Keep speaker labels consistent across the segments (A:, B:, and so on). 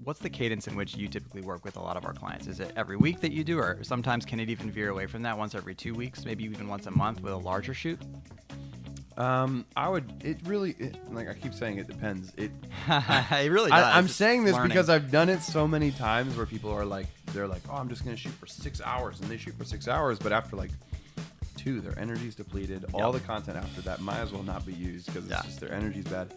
A: what's the cadence in which you typically work with a lot of our clients? Is it every week that you do, or sometimes can it even veer away from that, once every 2 weeks, maybe even once a month with a larger shoot?
B: Like I keep saying, it depends. It
A: really does.
B: I'm saying this
A: learning.
B: because I've done it so many times where people are like, they're like, oh, I'm just going to shoot for 6 hours, and they shoot for 6 hours, but after like 2, their energy's depleted. All the content after that might as well not be used because it's just their energy's bad.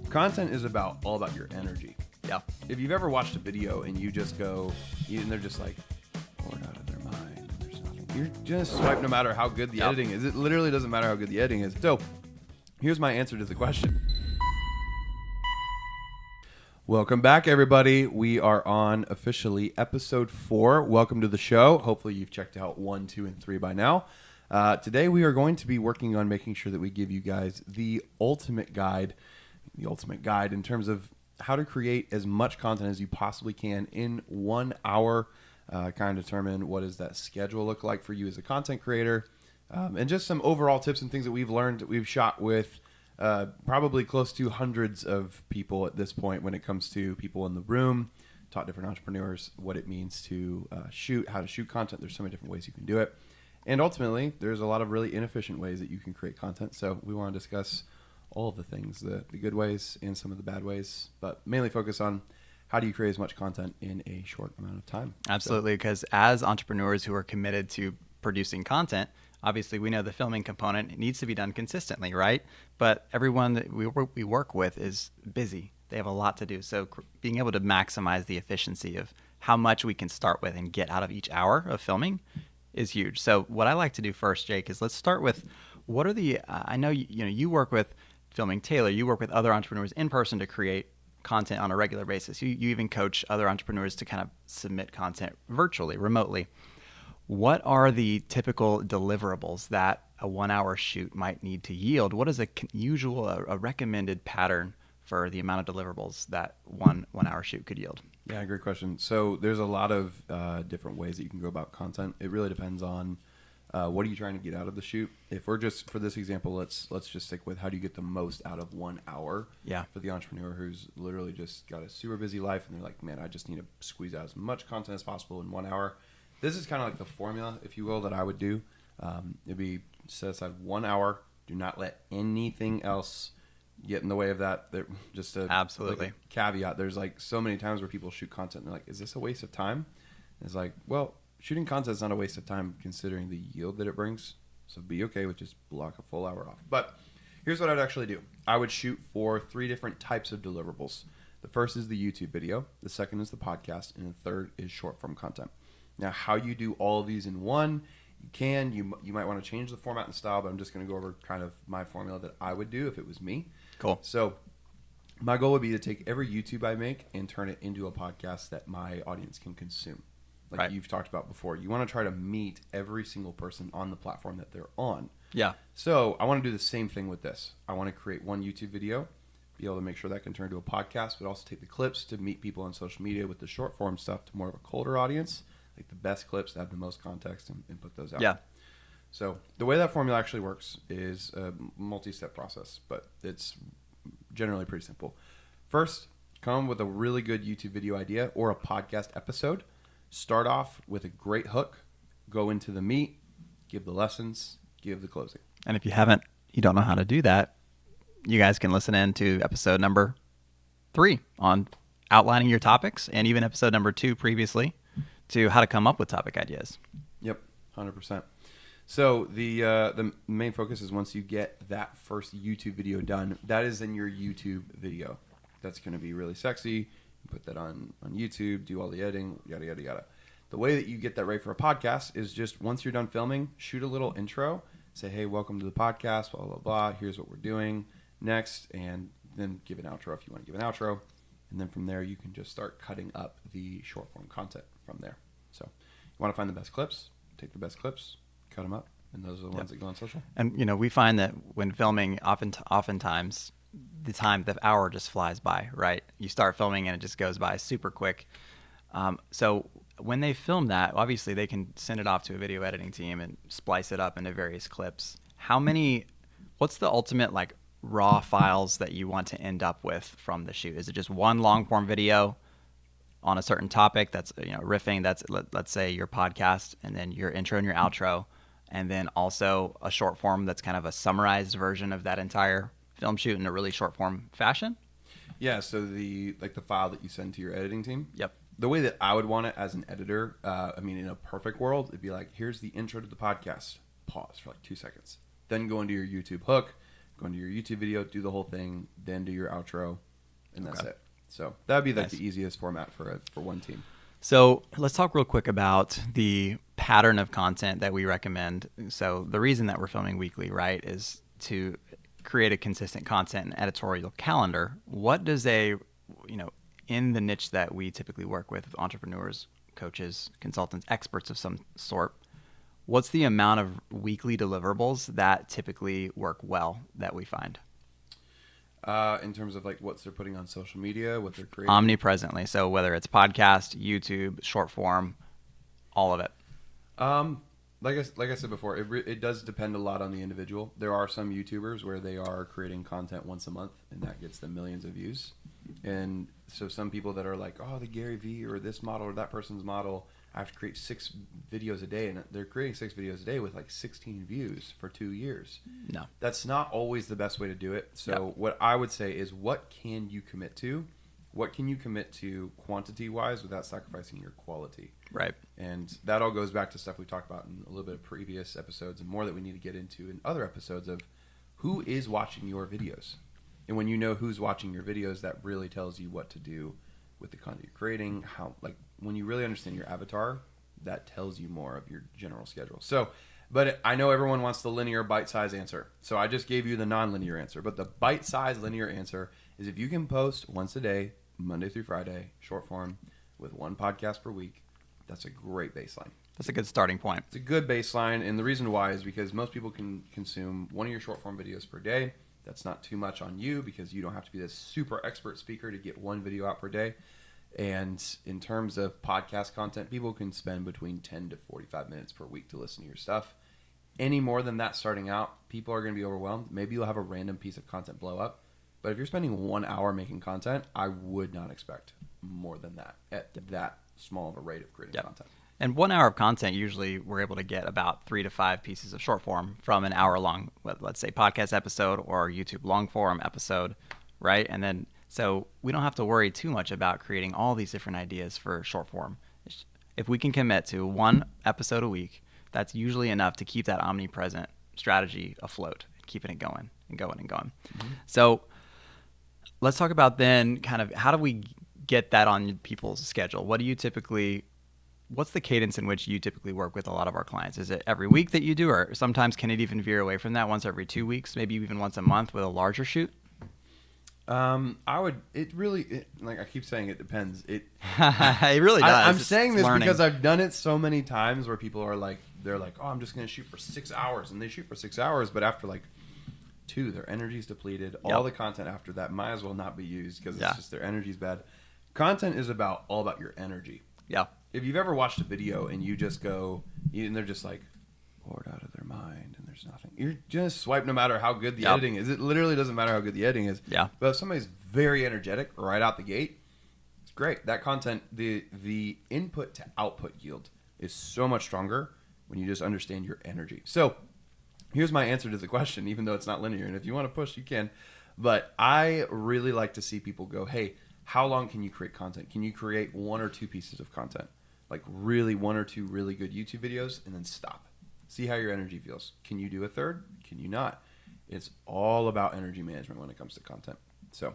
B: Content is all about your energy.
A: Yeah.
B: If you've ever watched a video and you just go, and they're just like bored out of their mind, there's nothing. You're just swipe no matter how good the editing is. It literally doesn't matter how good the editing is. So here's my answer to the question. Welcome back, everybody. We are on officially episode 4. Welcome to the show. Hopefully you've checked out 1, 2, and 3 by now. Today we are going to be working on making sure that we give you guys the ultimate guide in terms of how to create as much content as you possibly can in 1 hour, kind of determine what does that schedule look like for you as a content creator, and just some overall tips and things that we've learned. We've shot with probably close to hundreds of people at this point when it comes to people in the room, taught different entrepreneurs what it means to shoot, how to shoot content. There's so many different ways you can do it. And ultimately, there's a lot of really inefficient ways that you can create content. So we want to discuss all of the things, the good ways and some of the bad ways, but mainly focus on how do you create as much content in a short amount of time.
A: Absolutely, because as entrepreneurs who are committed to producing content, obviously we know the filming component needs to be done consistently, right? But everyone that we work with is busy. They have a lot to do. So being able to maximize the efficiency of how much we can start with and get out of each hour of filming is huge. So what I like to do first, Jake, is let's start with what are the, I know you work with Filming Taylor, you work with other entrepreneurs in person to create content on a regular basis. You even coach other entrepreneurs to kind of submit content virtually, remotely. What are the typical deliverables that a 1 hour shoot might need to yield? What is a recommended pattern for the amount of deliverables that one hour shoot could yield?
B: Yeah, great question. So there's a lot of different ways that you can go about content. It really depends on what are you trying to get out of the shoot. If we're just, for this example, let's just stick with how do you get the most out of 1 hour.
A: Yeah.
B: For the entrepreneur who's literally just got a super busy life and they're like, man, I just need to squeeze out as much content as possible in 1 hour. This is kind of like the formula, if you will, that I would do. It'd be set aside 1 hour. Do not let anything else get in the way of that. Just a
A: absolutely
B: like a caveat. There's like so many times where people shoot content and they're like, is this a waste of time? And it's like, well, shooting content is not a waste of time considering the yield that it brings. So be okay with just block a full hour off. But here's what I'd actually do. I would shoot for 3 different types of deliverables. The first is the YouTube video. The second is the podcast. And the third is short form content. Now, how you do all of these in one, you might want to change the format and style, but I'm just going to go over kind of my formula that I would do if it was me.
A: Cool.
B: So my goal would be to take every YouTube I make and turn it into a podcast that my audience can consume. Like you've talked about before. You want to try to meet every single person on the platform that they're on.
A: Yeah.
B: So I want to do the same thing with this. I want to create one YouTube video, be able to make sure that can turn into a podcast, but also take the clips to meet people on social media with the short form stuff to more of a colder audience, like the best clips that have the most context and put those out.
A: Yeah.
B: So the way that formula actually works is a multi-step process, but it's generally pretty simple. First, come with a really good YouTube video idea or a podcast episode. Start off with a great hook, go into the meat, give the lessons, give the closing.
A: And if you don't know how to do that, you guys can listen in to episode number 3 on outlining your topics, and even episode number 2 previously to how to come up with topic ideas.
B: Yep, 100%. So the main focus is once you get that first YouTube video done, that is in your YouTube video. That's going to be really sexy. Put that on YouTube, do all the editing, yada, yada, yada. The way that you get that ready for a podcast is just once you're done filming, shoot a little intro, say, hey, welcome to the podcast, blah, blah, blah. Here's what we're doing next, and then give an outro if you want to give an outro. And then from there, you can just start cutting up the short form content from there. So you want to find the best clips, take the best clips, cut them up, and those are the ones that go on social.
A: And, we find that when filming, oftentimes the hour just flies by, right? You start filming and it just goes by super quick. So when they film that, obviously they can send it off to a video editing team and splice it up into various clips. What's the ultimate raw files that you want to end up with from the shoot? Is it just one long form video on a certain topic that's, riffing. That's, let's say, your podcast, and then your intro and your outro, and then also a short form that's kind of a summarized version of that entire film shoot in a really short form fashion.
B: Yeah, so the file that you send to your editing team.
A: Yep.
B: The way that I would want it as an editor, in a perfect world, it'd be like, here's the intro to the podcast. Pause for like 2 seconds. Then go into your YouTube hook, go into your YouTube video, do the whole thing, then do your outro, and that's it. So that would be like the easiest format for one team.
A: So let's talk real quick about the pattern of content that we recommend. So the reason that we're filming weekly, right, is to create a consistent content and editorial calendar. What does in the niche that we typically work with entrepreneurs, coaches, consultants, experts of some sort, what's the amount of weekly deliverables that typically work well that we find?
B: In terms of like what they're putting on social media, what they're creating?
A: Omnipresently. So whether it's podcast, YouTube, short form, all of it.
B: Like I said before, it does depend a lot on the individual. There are some YouTubers where they are creating content once a month, and that gets them millions of views. And so some people that are like, oh, the Gary Vee or this model or that person's model, I have to create 6 videos a day, and they're creating 6 videos a day with like 16 views for 2 years.
A: No.
B: That's not always the best way to do it. So what I would say is, what can you commit to? What can you commit to quantity-wise without sacrificing your quality?
A: Right.
B: And that all goes back to stuff we talked about in a little bit of previous episodes, and more that we need to get into in other episodes, of who is watching your videos. And when you know who's watching your videos, that really tells you what to do with the content you're creating. How, like, when you really understand your avatar, that tells you more of your general schedule. So, but I know everyone wants the linear bite-sized answer. So I just gave you the non-linear answer. But the bite-sized linear answer is, if you can post once a day, Monday through Friday, short form, with 1 podcast per week, that's a great baseline.
A: That's a good starting point.
B: It's a good baseline, and the reason why is because most people can consume 1 of your short form videos per day. That's not too much on you, because you don't have to be this super expert speaker to get 1 video out per day. And in terms of podcast content, people can spend between 10 to 45 minutes per week to listen to your stuff. Any more than that starting out, people are going to be overwhelmed. Maybe you'll have a random piece of content blow up. But if you're spending 1 hour making content, I would not expect more than that at that small of a rate of creating content.
A: And 1 hour of content, usually we're able to get about 3 to 5 pieces of short form from an hour long, let's say, podcast episode or YouTube long form episode, right? And then, so we don't have to worry too much about creating all these different ideas for short form. If we can commit to 1 episode a week, that's usually enough to keep that omnipresent strategy afloat, keeping it going and going and going. Mm-hmm. So let's talk about then kind of how do we get that on people's schedule? What's the cadence in which you typically work with a lot of our clients? Is it every week that you do, or sometimes can it even veer away from that, once every 2 weeks, maybe even once a month with a larger shoot?
B: Like I keep saying, it depends. It
A: really does.
B: I'm saying this because I've done it so many times where people are like, they're like, oh, I'm just going to shoot for 6 hours, and they shoot for 6 hours, but after like 2, their energy's depleted. All the content after that might as well not be used, because it's just their energy's bad. Content is all about your energy.
A: Yeah.
B: If you've ever watched a video and you just go, and they're just like bored out of their mind, and there's nothing, you're just swipe no matter how good the editing is. It literally doesn't matter how good the editing is.
A: Yeah.
B: But if somebody's very energetic right out the gate, it's great. That content, the input to output yield is so much stronger when you just understand your energy. So here's my answer to the question, even though it's not linear. And if you want to push, you can. But I really like to see people go, hey, how long can you create content? Can you create 1 or 2 pieces of content? Like really 1 or 2 really good YouTube videos, and then stop. See how your energy feels. Can you do a third? Can you not? It's all about energy management when it comes to content. So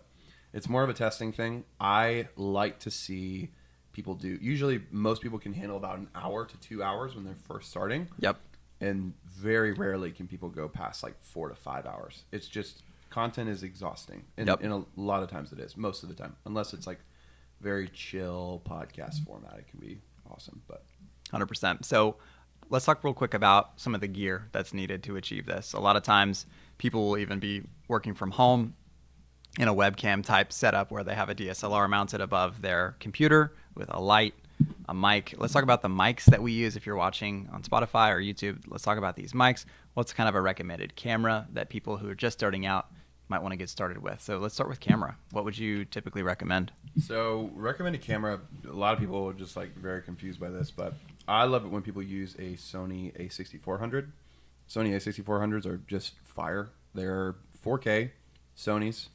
B: it's more of a testing thing. I like to see people do. Usually most people can handle about 1 hour to 2 hours when they're first starting.
A: Yep.
B: And very rarely can people go past like 4 to 5 hours. It's just, content is exhausting. And a lot of times it is, most of the time. Unless it's like very chill podcast format, it can be awesome. But
A: 100%. So let's talk real quick about some of the gear that's needed to achieve this. A lot of times people will even be working from home in a webcam type setup where they have a DSLR mounted above their computer with a light, a mic. Let's talk about the mics that we use if you're watching on Spotify or YouTube. Let's talk about these mics. What's kind of a recommended camera that people who are just starting out might want to get started with. So let's start with camera. What would you typically recommend?
B: So recommended camera, a lot of people are just like very confused by this, but I love it when people use a Sony a6400. Sony a6400s are just fire. They're 4K Sonys,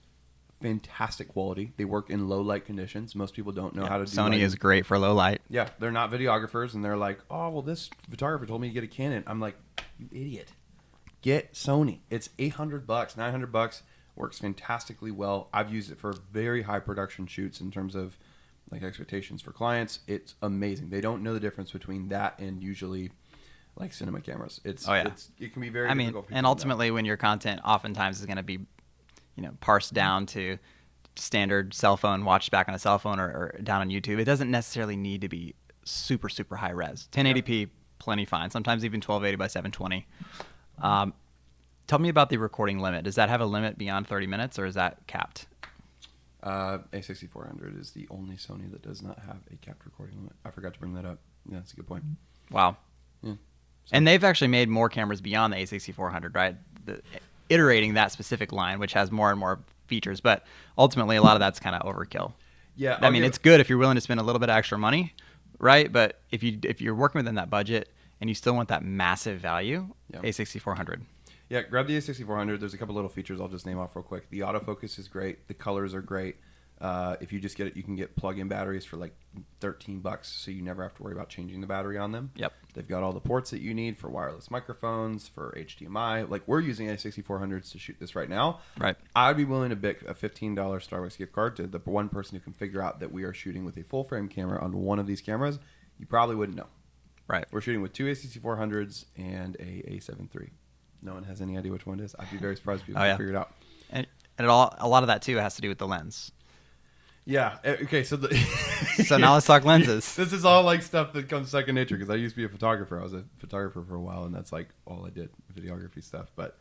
B: fantastic quality. They work in low light conditions. Most people don't know how to do
A: Sony is great for low light.
B: Yeah, they're not videographers, and they're like, oh, well, this photographer told me to get a Canon. I'm like, you idiot. Get Sony. It's $800, $900. Works fantastically well. I've used it for very high production shoots in terms of like expectations for clients. It's amazing. They don't know the difference between that and usually like cinema cameras. It can be very difficult for people
A: and ultimately when your content oftentimes is going to be, parsed down to standard cell phone, watched back on a cell phone or down on YouTube, it doesn't necessarily need to be super, super high res. 1080p, plenty fine. Sometimes even 1280 by 720. Tell me about the recording limit. Does that have a limit beyond 30 minutes or is that capped?
B: A6400 is the only Sony that does not have a capped recording limit. I forgot to bring that up. Yeah, that's a good point.
A: Wow.
B: Yeah. So.
A: And they've actually made more cameras beyond the A6400, right? Iterating that specific line, which has more and more features, but ultimately a lot of that's kind of overkill.
B: Yeah,
A: I mean, it's good if you're willing to spend a little bit of extra money, right? But if you're working within that budget and you still want that massive value, A6400.
B: Yeah, grab the A6400. There's a couple little features I'll just name off real quick. The autofocus is great. The colors are great. If you just get it, you can get plug-in batteries for like $13, so you never have to worry about changing the battery on them.
A: Yep.
B: They've got all the ports that you need for wireless microphones, for HDMI. Like we're using A6400s to shoot this right now.
A: Right.
B: I'd be willing to bick a $15 Starbucks gift card to the one person who can figure out that we are shooting with a full-frame camera on one of these cameras. You probably wouldn't know.
A: Right.
B: We're shooting with two A6400s and a A7 III. No one has any idea which one it is. I'd be very surprised if people can figure it out.
A: And a lot of that too has to do with the lens.
B: Yeah. Okay. So
A: so now let's talk lenses.
B: This is all like stuff that comes second nature because I used to be a photographer. I was a photographer for a while, and that's like all I did, videography stuff. But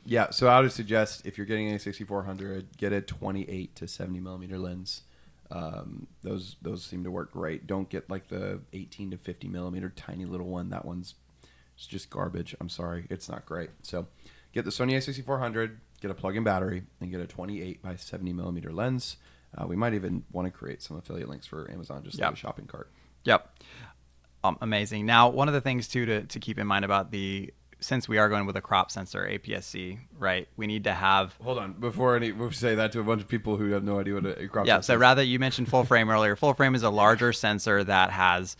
B: yeah. So I would suggest if you're getting a 6400, get a 28 to 70 millimeter lens. Those seem to work great. Don't get like the 18 to 50 millimeter tiny little one. That one's just garbage. I'm sorry, it's not great. So get the Sony a6400, get a plug-in battery, and get a 28 by 70 millimeter lens. We might even want to create some affiliate links for Amazon, just like a shopping cart.
A: Yep. Amazing. Now, one of the things too to keep in mind about since we are going with a crop sensor, APS-C, right? We need to have.
B: Hold on, before we say that to a bunch of people who have no idea what a crop sensor is.
A: Yeah. So rather, you mentioned full frame earlier. Full frame is a larger sensor that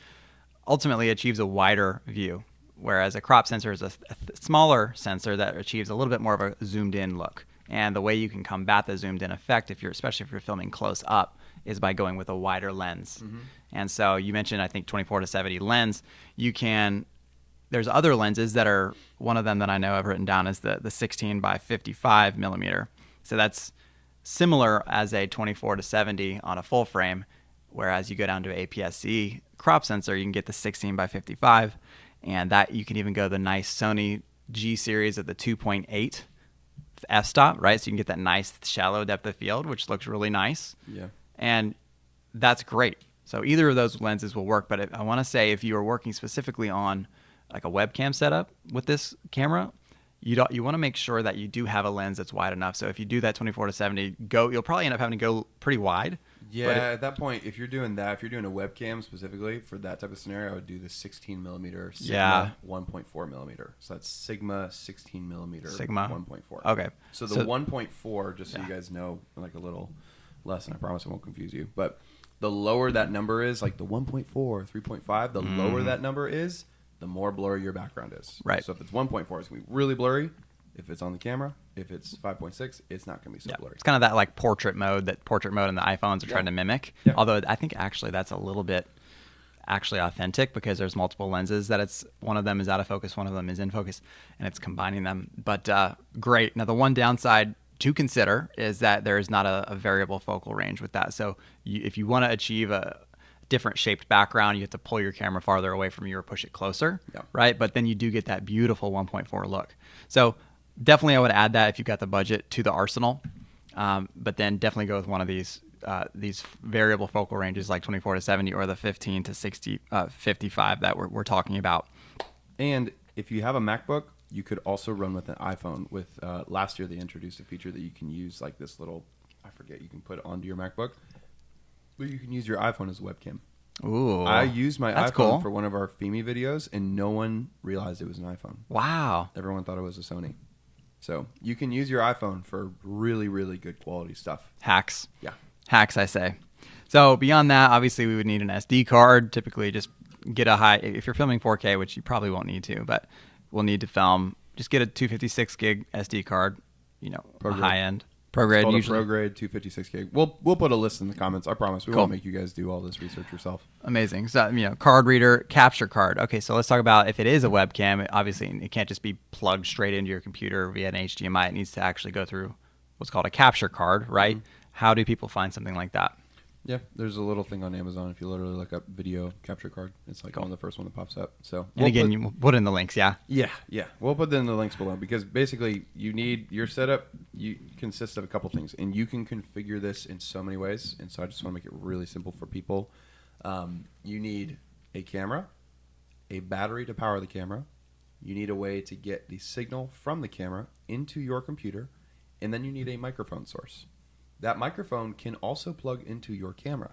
A: ultimately achieves a wider view, whereas a crop sensor is a smaller sensor that achieves a little bit more of a zoomed in look. And the way you can combat the zoomed in effect, especially if you're filming close up, is by going with a wider lens. Mm-hmm. And so you mentioned, I think, 24 to 70 lens. There's other lenses that are, one of them that I know I've written down is the 16 by 55 millimeter. So that's similar as a 24 to 70 on a full frame, whereas you go down to APS-C crop sensor, you can get the 16 by 55, and that you can even go the nice Sony G series at the 2.8 f-stop, right? So you can get that nice shallow depth of field, which looks really nice. Yeah. And that's great. So either of those lenses will work, but I want to say if you are working specifically on like a webcam setup with this camera, you want to make sure that you do have a lens that's wide enough. So if you do that 24 to 70, you'll probably end up having to go pretty wide.
B: Yeah, at that point, if you're doing a webcam specifically for that type of scenario, I would do the 16 millimeter Sigma 1.4 millimeter. So that's Sigma 16 millimeter
A: Sigma
B: 1.4.
A: Okay.
B: So the 1.4, just so you guys know, like a little lesson, I promise I won't confuse you, but the lower that number is, like the 1.4, 3.5, the lower that number is, the more blurry your background is.
A: Right.
B: So if it's 1.4, it's going to be really blurry. If it's on the camera, if it's 5.6, it's not going to be so blurry.
A: It's kind of that like portrait mode in the iPhones are trying to mimic. Yeah. Although I think actually that's a little bit actually authentic because there's multiple lenses that one of them is out of focus, one of them is in focus, and it's combining them. But great. Now the one downside to consider is that there is not a variable focal range with that. So if you want to achieve a different shaped background, you have to pull your camera farther away from you or push it closer, right? But then you do get that beautiful 1.4 look. So definitely I would add that if you've got the budget to the arsenal, but then definitely go with one of these variable focal ranges like 24 to 70 or the 15 to 55 that we're talking about.
B: And if you have a MacBook, You could also run with an iPhone. With last year, they introduced a feature that you can use like this little, I forget, you can put it onto your MacBook, but you can use your iPhone as a webcam.
A: Ooh,
B: I used my
A: that's
B: iPhone
A: cool.
B: for one of our FEMI videos, and no one realized it was an iPhone.
A: Wow.
B: Everyone thought it was a Sony. So you can use your iPhone for really, really good quality stuff.
A: Hacks.
B: Yeah.
A: Hacks, I say. So beyond that, obviously we would need an SD card. Typically just get a high, if you're filming 4K, which you probably won't need to, but we'll need to film, just get a 256 gig SD card,
B: Pro grade.
A: high end.
B: It's
A: ProGrade
B: called
A: usually.
B: a ProGrade 256 gig. We'll put a list in the comments. I promise. We
A: Cool.
B: won't make you guys do all this research yourself.
A: Amazing. So, card reader, capture card. Okay, so let's talk about if it is a webcam, obviously it can't just be plugged straight into your computer via an HDMI. It needs to actually go through what's called a capture card, right?
B: Mm-hmm.
A: How do people find something like that?
B: Yeah, there's a little thing on Amazon. If you literally look up video capture card, it's like
A: Cool.
B: one of the first one that pops up. So
A: And again, you put in the links, yeah?
B: Yeah. We'll put in the links below because basically you need your setup. You consists of a couple things, and you can configure this in so many ways. And so I just want to make it really simple for people. You need a camera, a battery to power the camera. You need a way to get the signal from the camera into your computer, and then you need a microphone source. That microphone can also plug into your camera.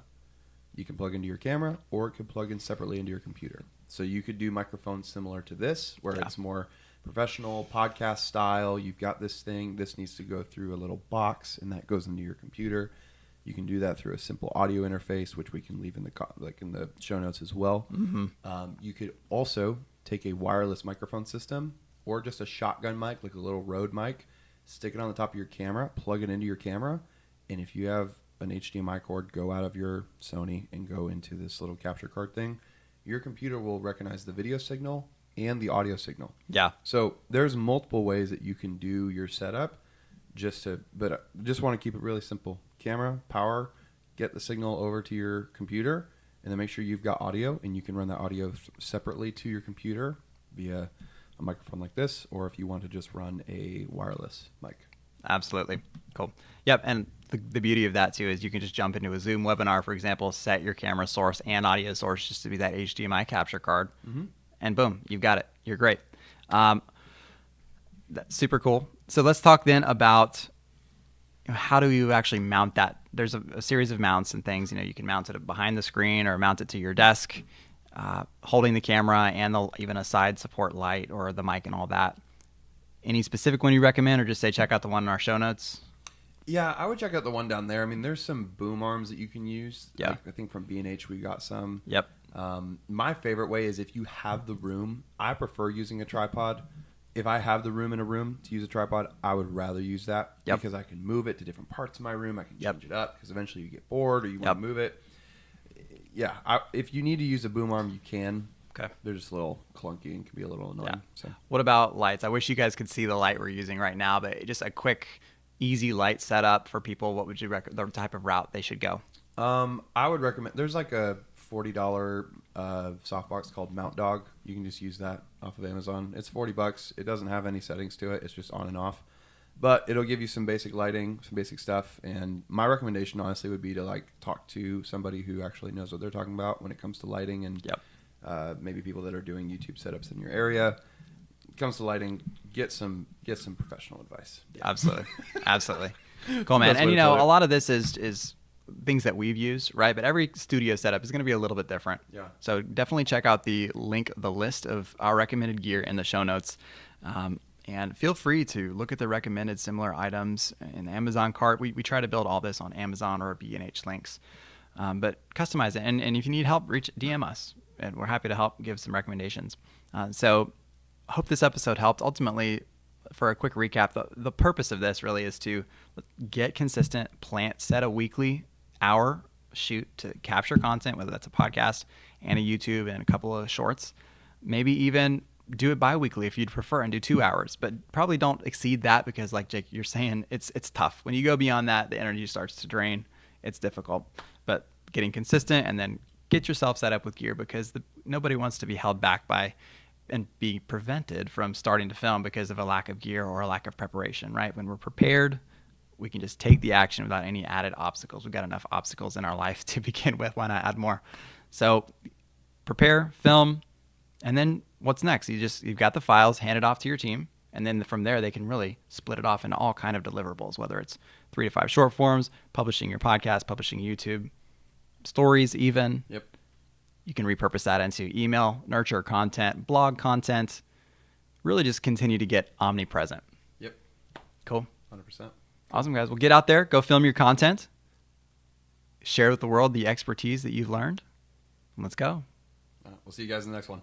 B: You can plug into your camera, or it can plug in separately into your computer. So you could do microphones similar to this, where it's more professional podcast style. You've got this thing. This needs to go through a little box, and that goes into your computer. You can do that through a simple audio interface, which we can leave in the show notes as well.
A: Mm-hmm.
B: You could also take a wireless microphone system, or just a shotgun mic, like a little Rode mic, stick it on the top of your camera, plug it into your camera, and if you have an HDMI cord, go out of your Sony and go into this little capture card thing, your computer will recognize the video signal and the audio signal.
A: Yeah.
B: So there's multiple ways that you can do your setup, but I just want to keep it really simple. Camera, power, get the signal over to your computer, and then make sure you've got audio, and you can run that audio separately to your computer via a microphone like this, or if you want to just run a wireless mic.
A: Absolutely. Cool. Yep. And the beauty of that too is you can just jump into a Zoom webinar, for example, set your camera source and audio source just to be that HDMI capture card, and boom, you've got it. You're great. That's super cool. So let's talk then about how do you actually mount that? There's a series of mounts and things. You can mount it behind the screen or mount it to your desk, holding the camera and even a side support light or the mic and all that. Any specific one you recommend, or just say check out the one in our show notes?
B: Yeah, I would check out the one down there. I mean, there's some boom arms that you can use.
A: Yeah.
B: Like, I think from B&H we got some.
A: Yep.
B: My favorite way is if you have the room. I prefer using a tripod. If I have the room in a room to use a tripod, I would rather use that because I can move it to different parts of my room. I can change it up because eventually you get bored or you want to move it. Yeah, if you need to use a boom arm, you can.
A: Okay.
B: They're just a little clunky and can be a little annoying.
A: Yeah.
B: So.
A: What about lights? I wish you guys could see the light we're using right now, but just a quick, easy light setup for people. What would you recommend? The type of route they should go?
B: I would recommend. There's like a $40 softbox called Mount Dog. You can just use that off of Amazon. It's $40. It doesn't have any settings to it. It's just on and off. But it'll give you some basic lighting, some basic stuff. And my recommendation, honestly, would be to talk to somebody who actually knows what they're talking about when it comes to lighting, and maybe people that are doing YouTube setups in your area. When it comes to lighting, get some professional advice. Yeah.
A: Absolutely. Cool, man. And a lot of this is things that we've used, right? But every studio setup is going to be a little bit different.
B: Yeah.
A: So definitely check out the list of our recommended gear in the show notes. And feel free to look at the recommended similar items in the Amazon cart. We try to build all this on Amazon or B&H links. But customize it. And if you need help, DM us. And we're happy to help give some recommendations. So I hope this episode helped. Ultimately, for a quick recap, the purpose of this really is to get consistent, set a weekly hour shoot to capture content, whether that's a podcast and a YouTube and a couple of shorts. Maybe even do it bi-weekly if you'd prefer and do 2 hours, but probably don't exceed that because like Jake, you're saying, it's tough. When you go beyond that, the energy starts to drain. It's difficult, but getting consistent and then get yourself set up with gear because nobody wants to be held back by and be prevented from starting to film because of a lack of gear or a lack of preparation, right? When we're prepared, we can just take the action without any added obstacles. We've got enough obstacles in our life to begin with. Why not add more? So prepare, film, and then what's next? You've got the files, hand it off to your team, and then from there they can really split it off into all kind of deliverables, whether it's 3 to 5 short forms, publishing your podcast, publishing YouTube, stories even.
B: Yep.
A: You can repurpose that into email, nurture content, blog content. Really just continue to get omnipresent.
B: Yep.
A: Cool.
B: 100%.
A: Awesome, guys. Well, get out there, go film your content, share with the world the expertise that you've learned, and let's go.
B: We'll see you guys in the next one.